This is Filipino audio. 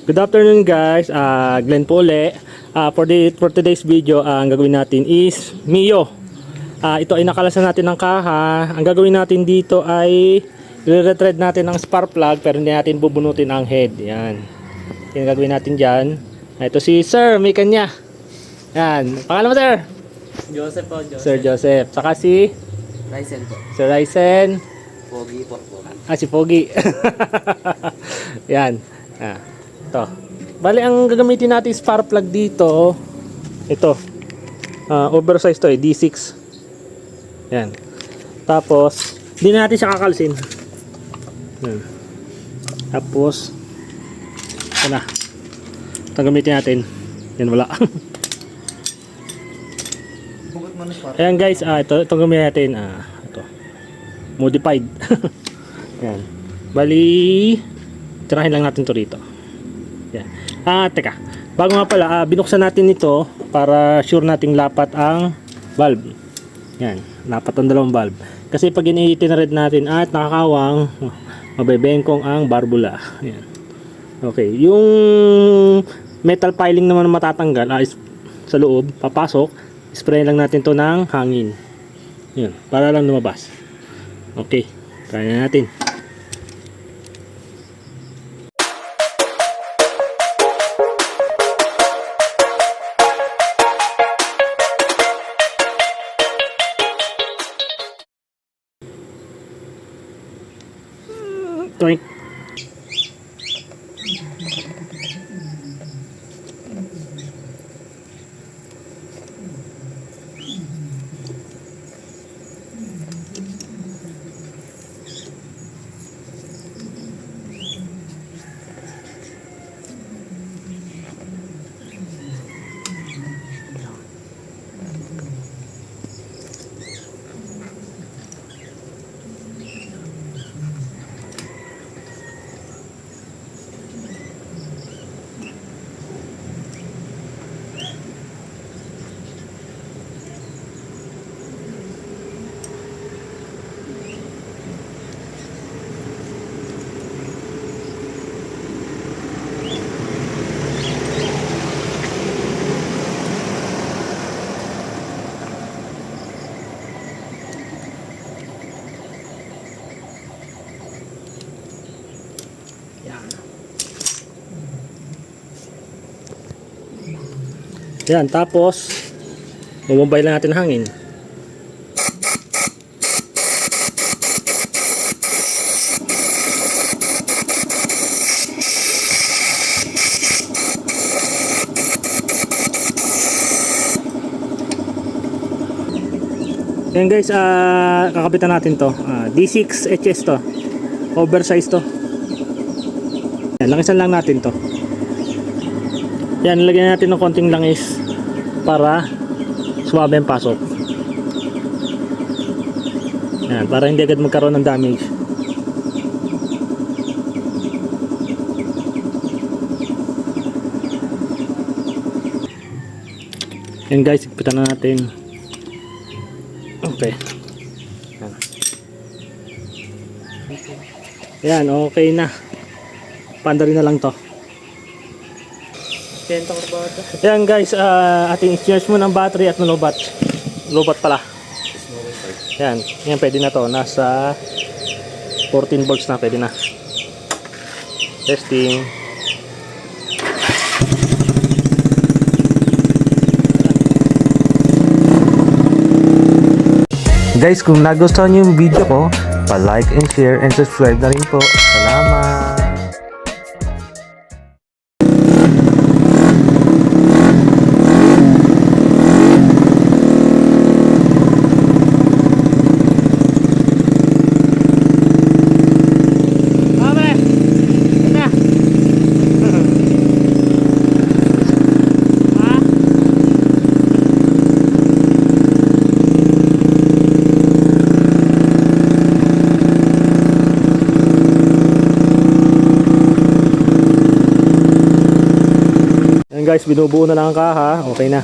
Good afternoon guys, Glenn po uli. For today's video, ang gagawin natin is Mio. Ito ay nakalasan natin ng kaha. Ang gagawin natin dito ay i-retread natin ang spark plug pero hindi natin bubunutin ang head. Yan. Yung gagawin natin dyan. Ito si Sir, may kanya. Yan. Pangalan mo Sir? Joseph po, Joseph. Sir Joseph. Saka si Ryzen po. Sir Ryzen. Pogi po. Si Pogi. Yan. Ito. Bali, ang gagamitin natin spark plug dito, ito. Oversize to D6. Yan. Tapos, hindi na natin siya kakalsin. Yan. Tapos, ito na. Ito gamitin natin. Yan, wala. Ayan guys, ito gamitin natin. Ito. Modified. Yan. Bali, tirahin lang natin to rito. Yan. Teka. Bago nga pala, binuksan natin ito para sure nating lapat ang valve. Yan. Lapat ang dalawang valve. Kasi pag ini-red natin at nakakawang, mabebengkong ang barbula. Yan. Okay. Yung metal piling naman matatanggal sa loob, papasok. Spray lang natin to ng hangin. Yan. Para lang lumabas. Okay. Kaya natin. Toink. Yan, tapos bumumbay lang natin ng hangin. Yan guys, kakapitan natin to. D6 HS to. Oversize to. Yan, langisan lang natin to. Yan, lagyan natin ng konting langis para suwabe ang pasok. Yan, para hindi agad magkaroon ng damage. Yan guys, ipitan na natin. Okay. Yan, okay na. Pandarin na lang to. Yan guys, ating i-charge mo ng battery at low bat pala. Yan pwede na to. Nasa 14 volts na, pwede na. Testing. Guys, kung nagustuhan niyo yung video ko, pa-like and share and subscribe na rin po. Salamat! Guys, binubuo na lang ang kaha. Okay na.